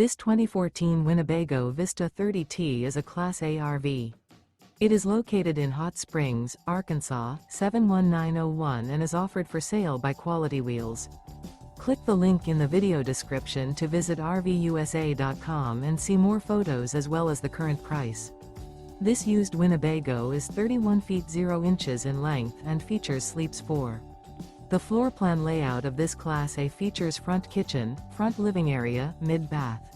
This 2014 Winnebago Vista 30T is a Class A RV. It is located in Hot Springs, Arkansas, 71901 and is offered for sale by Quality Wheelz. Click the link in the video description to visit RVUSA.com and see more photos as well as the current price. This used Winnebago is 31 feet 0 inches in length and features sleeps 4. The floor plan layout of this Class A features front kitchen, front living area, mid-bath.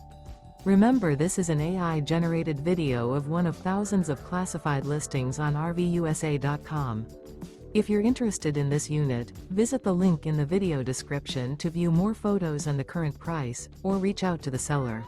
Remember, this is an AI-generated video of one of thousands of classified listings on RVUSA.com. If you're interested in this unit, visit the link in the video description to view more photos and the current price, or reach out to the seller.